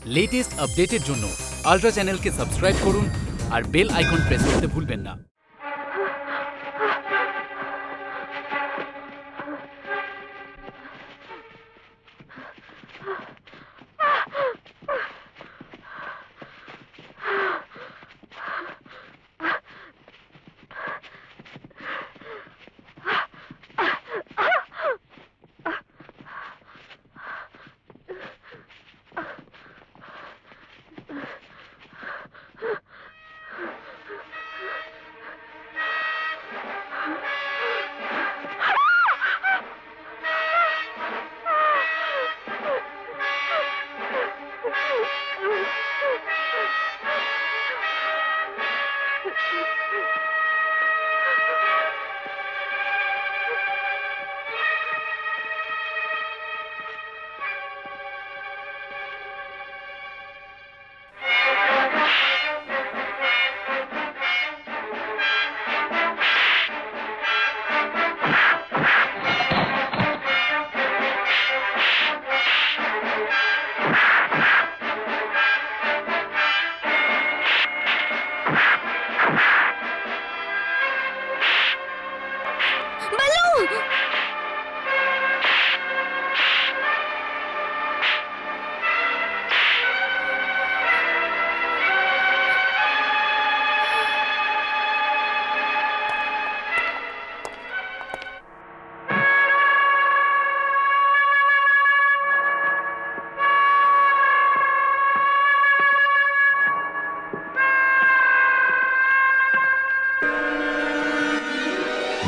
Latest আপডেটের জন্য ultra চ্যানেলকে সাবস্ক্রাইব করুন আর বেল আইকন প্রেস করতে ভুলবেন না।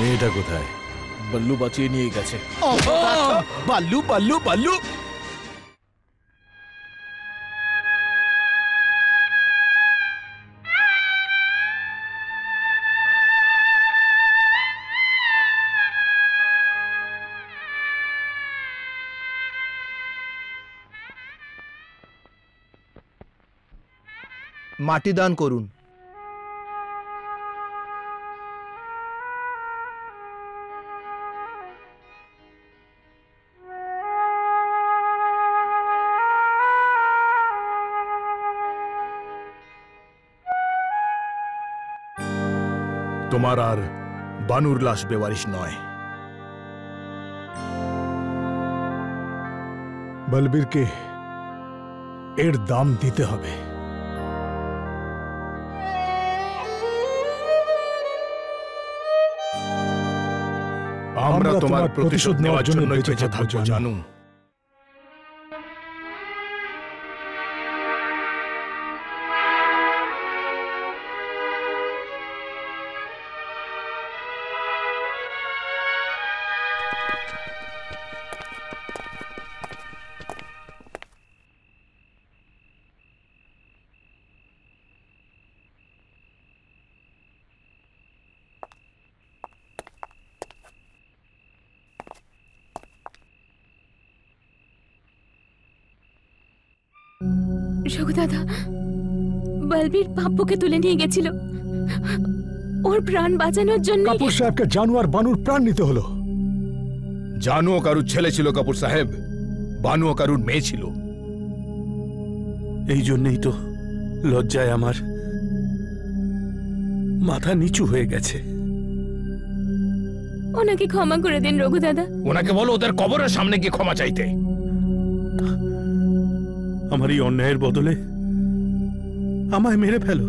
মেয়েটা কোথায়? বল্লু বাঁচিয়ে নিয়ে গেছে। বাল্লু বাল্লু বাল্লু মাটি দান করুন। তোমার আর বানুর লাশ বেওয়ারিশ নয়। বলবীরকে এর দাম দিতে হবে। আমরা তোমার প্রতিশোধ নেওয়ার জন্য বেঁচে থাকবো জানু। রঘু দাদা, বলবীর পাপ্পুকে তুলে নিয়ে গেছিল ওর প্রাণ বাঁচানোর জন্য। কাপুর সাহেবকে জানু আর বানুর প্রাণ নিতে হলো। জানুও কারুর ছেলে ছিল কাপুর সাহেব, বানুও কারুর মেয়ে ছিল। এই জন্যই তো লজ্জায় আমার মাথা নিচু হয়ে গেছে। ওনাকে ক্ষমা করে দিন রঘু দাদা। ওনাকে বলো ওদের কবরের সামনে গিয়ে ক্ষমা চাইতে। আমার এই অন্যায়ের বদলে আমায় মেরে ফেলো,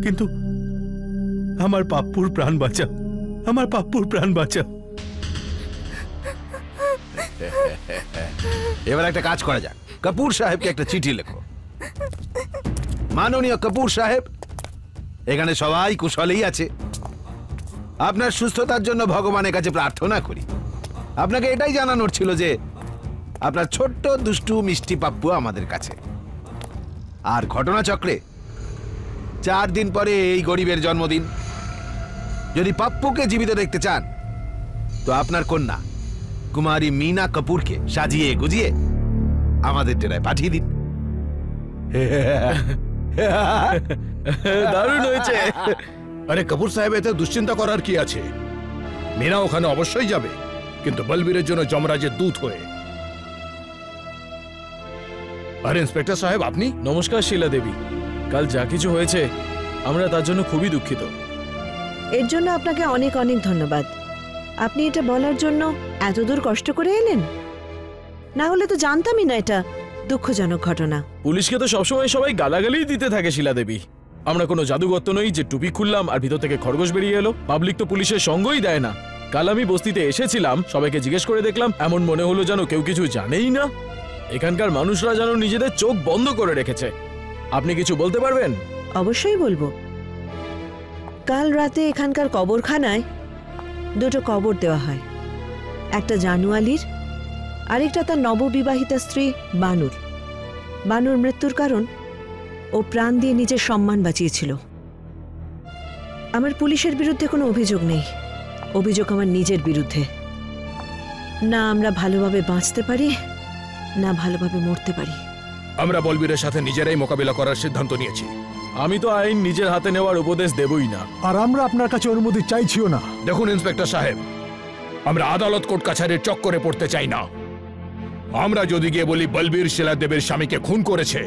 কিন্তু আমার পাপ্পুর প্রাণ বাঁচাও, আমার পাপ্পুর প্রাণ বাঁচাও। এবার একটা কাজ করা যাক, কাপুর সাহেবকে একটা চিঠি লেখো। মাননীয় কাপুর সাহেব, এখানে সবাই কুশলেই আছে। আপনার সুস্থতার জন্য ভগবানের কাছে প্রার্থনা করি। আপনাকে এটাই জানানোর ছিল যে আপনার ছোট্ট দুষ্টু মিষ্টি পাপ্পু আমাদের কাছে। আর ঘটনাচক্রে 4 দিন পরে এই গরিবের জন্মদিন। যদি পাপ্পুকে জীবিত দেখতে চান তো আপনার কন্যা কুমারী মীনা কাপুরকে সাজিয়ে গুজিয়ে আমাদের ডেরায় পাঠিয়ে দিন। দারুণ হয়েছে। আরে কাপুর সাহেব, এতে দুশ্চিন্তা করার কি আছে? মীনা ওখানে অবশ্যই যাবে, কিন্তু বলবীরের জন্য যমরাজের দূত হয়ে। আর ইন্সপেক্টর সাহেব আপনি? নমস্কার শিলা দেবী। কাল যা কিছু হয়েছে আমরা তার জন্য খুবই দুঃখিত। এর জন্য আপনাকে অনেক অনেক ধন্যবাদ। আপনি এটা বলার জন্য এতদূর কষ্ট করে এলেন, না হলে তো জানতামই না এটা দুঃখজনক ঘটনা। পুলিশকে তো সবসময় সবাই গালাগালিই দিতে থাকে শিলা দেবী। আমরা কোনো জাদুগত্ত নই যে টুপি খুললাম আর ভিতর থেকে খরগোশ বেরিয়ে এলো। পাবলিক তো পুলিশের সঙ্গই দেয় না। কাল আমি বস্তিতে এসেছিলাম, সবাইকে জিজ্ঞেস করে দেখলাম, এমন মনে হলো যেন কেউ কিছু জানেই না। এখানকার মানুষরা যেন নিজেদের চোখ বন্ধ করে রেখেছে। আপনি কিছু বলতে পারবেন? অবশ্যই বলবো। কাল রাতে এখানকার কবরখানায় দুটো কবর দেওয়া হয়, একটা জানু আলীর, আরেকটা তার নববিবাহিতা স্ত্রী বানুর। বানুর মৃত্যুর কারণ ও প্রাণ দিয়ে নিজের সম্মান বাঁচিয়েছিল। আমার পুলিশের বিরুদ্ধে কোনো অভিযোগ নেই, অভিযোগ আমার নিজের বিরুদ্ধে। না আমরা ভালোভাবে বাঁচতে পারি, না ভালোভাবে মরতে পারি। আমরা বলবীরের সাথে নিজেরাই মোকাবিলা করার সিদ্ধান্ত নিয়েছি। আমি তো আইন নিজের হাতে নেওয়ার উপদেশ দেবই না। আর আমরা আপনার কাছে অনুমতি চাইছিও না। দেখুন ইন্সপেক্টর সাহেব, আমরা আদালত কোর্ট কাছারির চক্করে পড়তে চাই না। আমরা যদি গিয়ে বলি বলবীর শিলাদেবের স্বামীকে খুন করেছে,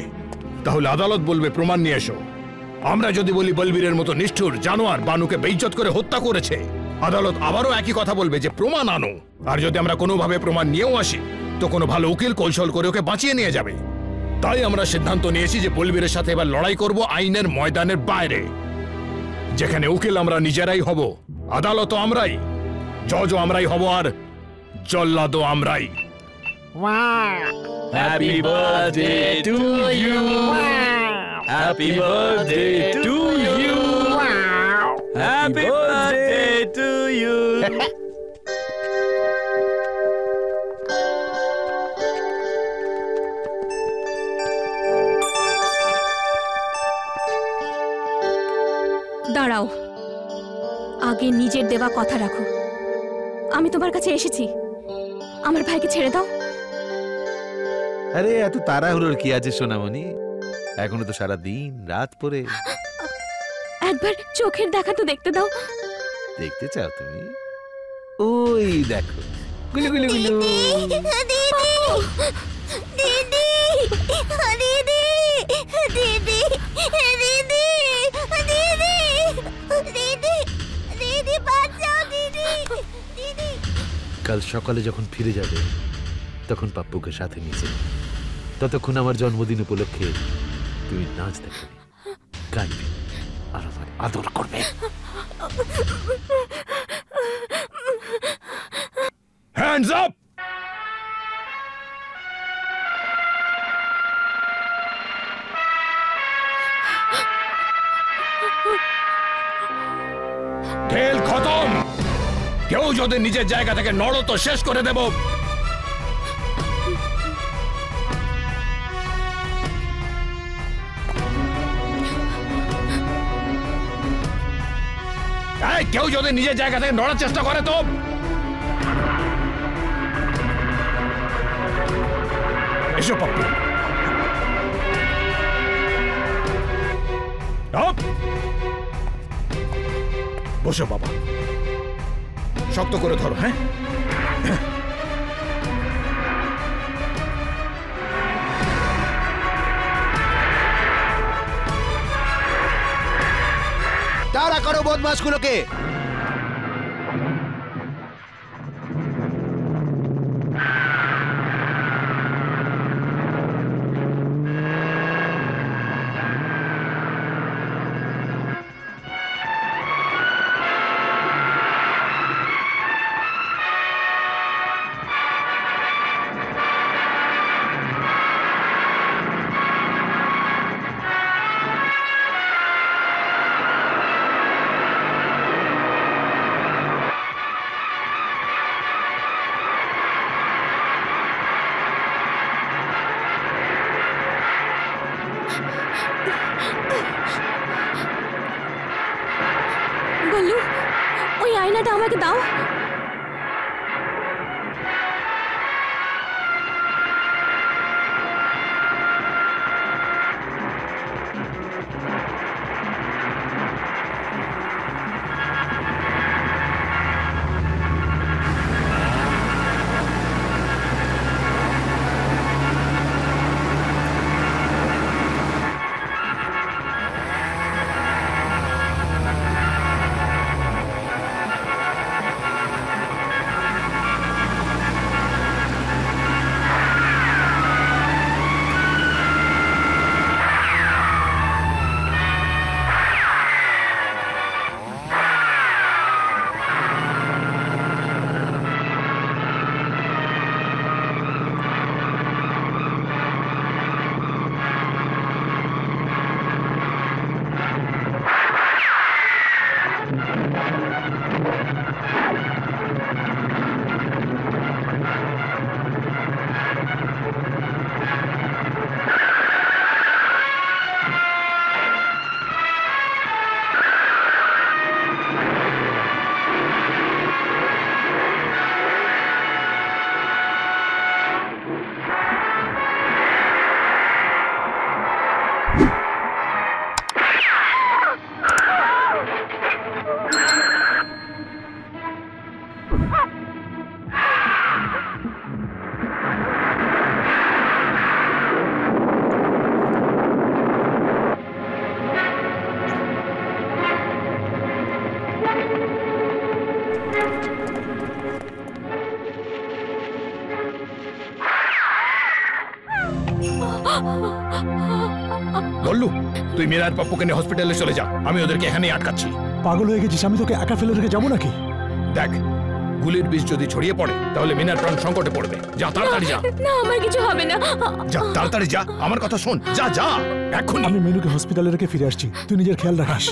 তাহলে আদালত বলবে প্রমাণ নিয়ে এসো। আমরা যদি বলি বলবীরের মতো নিষ্ঠুর জানোয়ার বানুকে বেইজ্জত করে হত্যা করেছে, আদালত আবারও একই কথা বলবে যে প্রমাণ আনো। আর যদি আমরা কোনোভাবে প্রমাণ নিয়েও আসি, তো কোনো ভালো উকিল কৌশল করে ওকে বাঁচিয়ে নিয়ে যাবে। তাই আমরা সিদ্ধান্ত নিয়েছি যে বলবীরের সাথে এবার লড়াই করব আইনের ময়দানের বাইরে, যেখানে উকিল আমরা নিজেরাই হব, আদালতও আমরাই, জজও আমরাই হব, আর জল্লাদও আমরাই। Happy birthday to you, happy birthday to you, happy birthday to you. দাঁড়াও, আগে নিজের দেওয়া কথা রাখো। আমি তোমার কাছে এসেছি, আমার ভাইকে ছেড়ে দাও। আরে এত তাড়াহুড়োর কি আছে সোনামণি? এখনো তো সারা দিন রাত পরে। একবার চোখের দেখা তো দেখতে দাও। দেখতে চাও তুমি? ওই দেখো গুলু গুলু গুলু। কাল সকালে যখন ফিরে যাবে, তখন পাপ্পুকে সাথে নিয়ে যাবে। ততক্ষণ আমার জন্মদিন উপলক্ষে তুমি নাচ দেখবে, গাইবে আর আমার আদর করবে। Hands up! খেল খতম। কেউ যদি নিজের জায়গা থেকে নড়ো তো শেষ করে দেব। কেউ যদি নিজের জায়গা থেকে নড়ার চেষ্টা করে তো এসো পাপ্পু। বসো বাবা, শক্ত করে ধরো। হ্যাঁ, তাড়া করো বদমাশগুলোকে। বললু, ওই আয়নাটা আমাকে দাও। বললু, তুই মীরার পাপ্পুকে নিয়ে হসপিটালে চলে যা, আমি ওদেরকে এখানেই আটকাচ্ছি। পাগল হয়ে গেছিস? আমি তোকে একা ফেলে রেখে যাবো নাকি? দেখ, গুলির বিষ যদি ছড়িয়ে পড়ে তাহলে মিনার প্রাণ সংকটে পড়বে। যা, তাড়াতাড়ি যা। না, আমার কিছু হবে না। যা, তাড়াতাড়ি যা, আমার কথা শোন। যা যা, এখন। আমি মেনুকে হসপিটালে রেখে ফিরে আসছি, তুই নিজের খেয়াল রাখিস।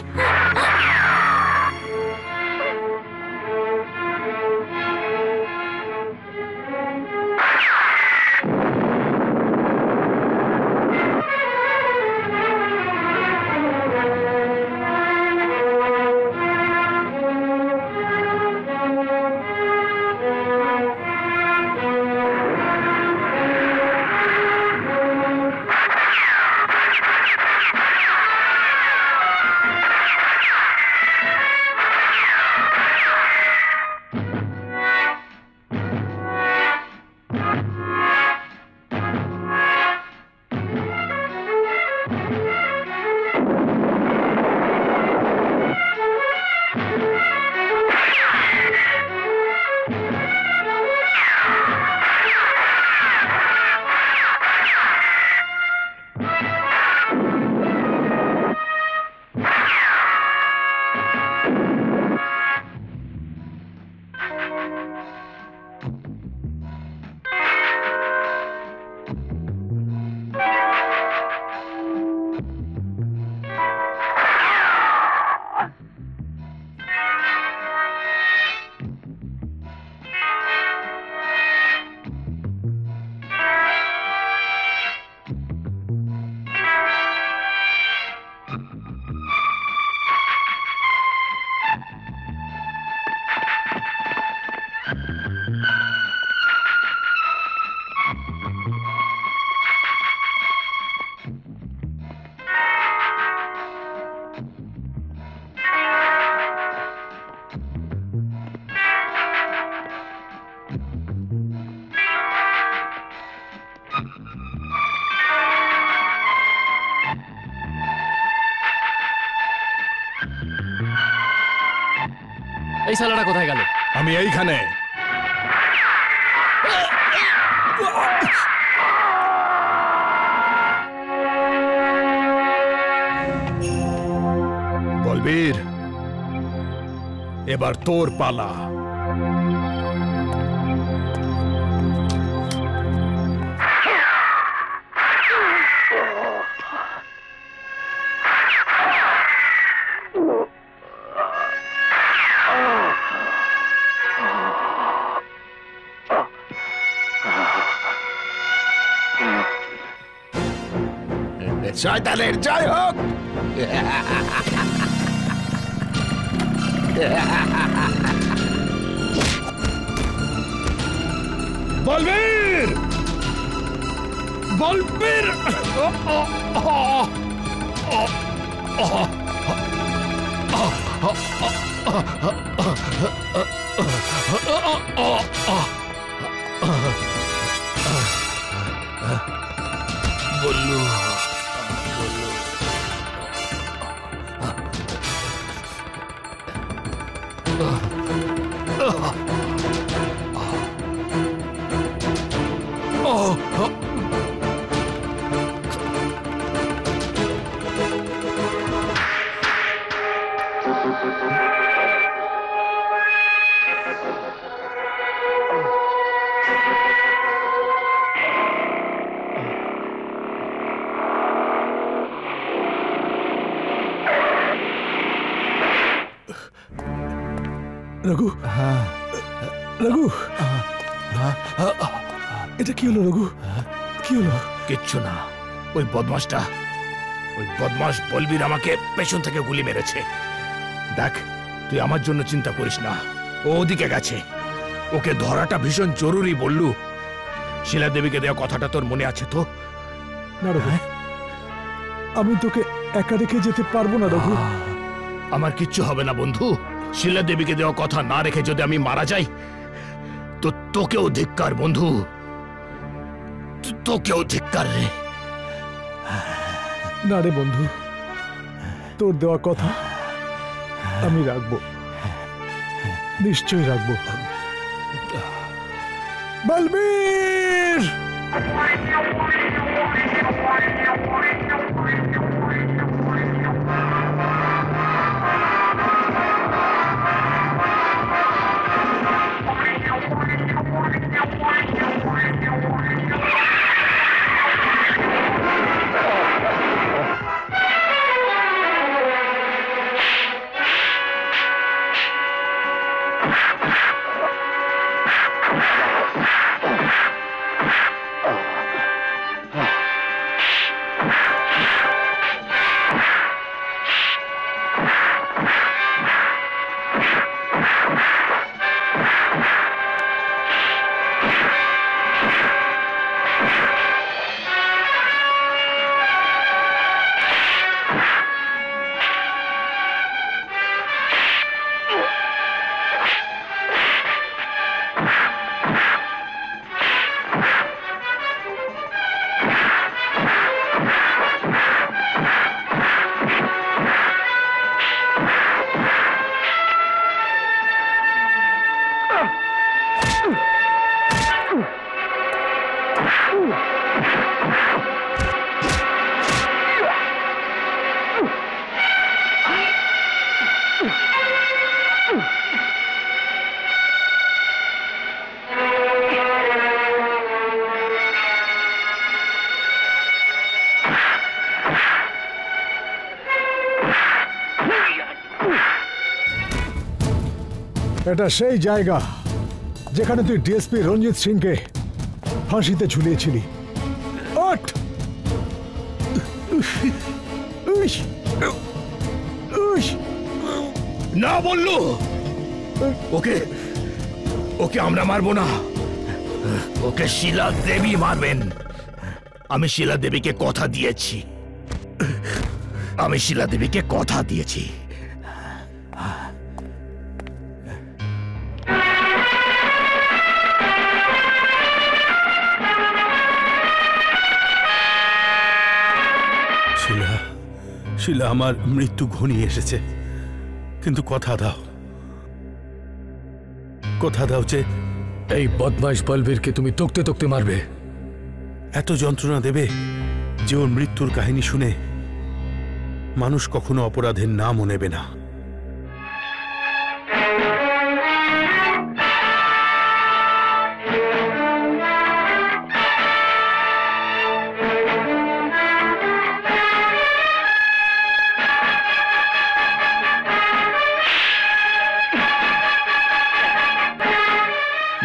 এই শালাটা কোথায় গেল? আমি এইখানে। বলবীর, এবার তোর পালা। শয়তানের জয় হোক। বলবীর, বলবীর, বললু, রঘু, রঘু, এটা কি হলো রঘু? কি হলো? কিচ্ছু না, ওই বদমাস বলবীর আমাকে পেছন থেকে গুলি মেরেছে। দেখ, তুই আমার জন্য চিন্তা করিস না, ও ওদিকে গেছে। ওকে ধরাটা ভীষণ জরুরি। বললু, শিলা দেবীকে দেওয়া কথাটা তোর মনে আছে তো? না রঘু, আমি তোকে একা রেখে যেতে পারবো না রঘু। আমার কিচ্ছু হবে না বন্ধু। শিলা দেবীকে দেওয়া কথা না রেখে যদি আমি মারা যাই তো তোকেও ধিক্কার বন্ধু, তোকেও ধিক্কার রে। না রে বন্ধু, তোর দেওয়া কথা আমি রাখবো, নিশ্চয়ই রাখবো। বলবীর! এটা সেই জায়গা যেখানে তুই ডিএসপি রঞ্জিত সিংকে ফাঁসিতে ঝুলিয়েছিলি। ওঠ! উস! উস! না বললো ওকে, ওকে আমরা মারবো না, ওকে শিলা দেবী মারবেন। আমি শিলা দেবীকে কথা দিয়েছি, আমি শিলা দেবীকে কথা দিয়েছি। শিলা, শিলা, আমার মৃত্যু ঘনিয়ে এসেছে, কিন্তু কথা দাও, কথা দাও যে এই বদমাইশ বলবীরকে তুমি তকতে তকতে মারবে। এত যন্ত্রণা দেবে যে ওর মৃত্যুর কাহিনী শুনে মানুষ কখনো অপরাধের নামও নেবে না।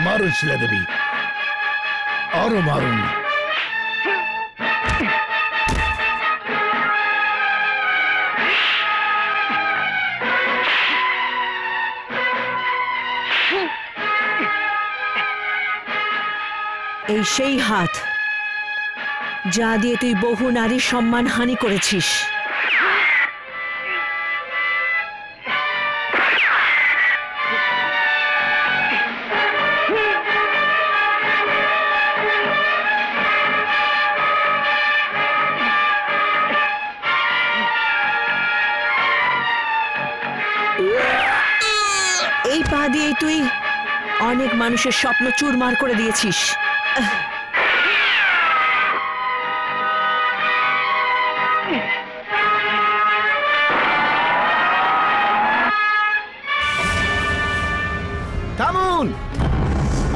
मारुन शिला देवी, आरो मारुन। এই সেই হাত যা দিয়ে তুই বহু নারীর সম্মান হানি করেছিস। এই পা দিয়ে তুই অনেক মানুষের স্বপ্ন চুরমার করে দিয়েছিস। থামুন!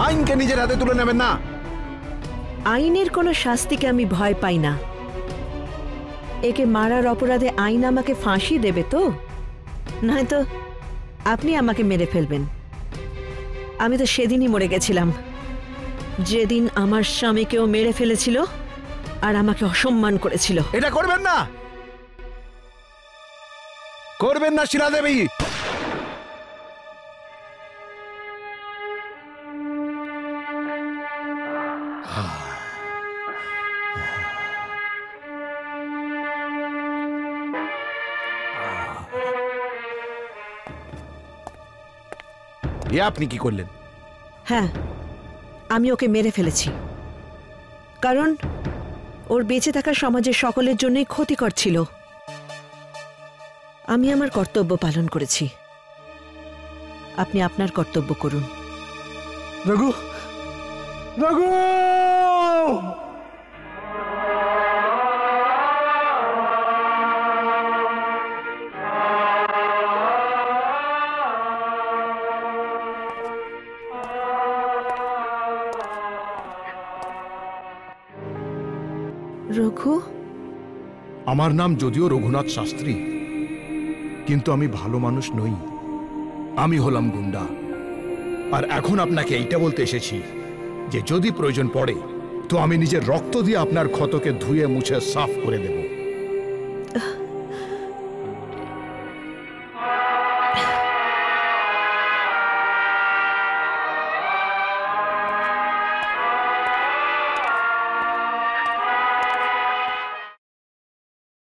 আইনকে নিজের হাতে তুলে নেবেন না। আইনের কোনো শাস্তিকে আমি ভয় পাই না। একে মারার অপরাধে আইন আমাকে ফাঁসি দেবে তো, নয়তো আপনি আমাকে মেরে ফেলবেন। আমি তো সেদিনই মরে গেছিলাম যেদিন আমার স্বামীকেও মেরে ফেলেছিল আর আমাকে অসম্মান করেছিল। এটা করবেন না, করবেন না শিলা দেবী। এ আপনি কি করলেন? হ্যাঁ, আমি ওকে মেরে ফেলেছি, কারণ ওর বেঁচে থাকা সমাজের সকলের জন্যই ক্ষতিকর ছিল। আমি আমার কর্তব্য পালন করেছি, আপনি আপনার কর্তব্য করুন। রঘু, রঘু! রঘু, আমার নাম যদিও রঘুনাথ শাস্ত্রী, কিন্তু আমি ভালো মানুষ নই, আমি হলাম গুন্ডা। আর এখন আপনাকে এইটা বলতে এসেছি যে যদি প্রয়োজন পড়ে তো আমি নিজের রক্ত দিয়ে আপনার ক্ষতকে ধুয়ে মুছে সাফ করে দেব।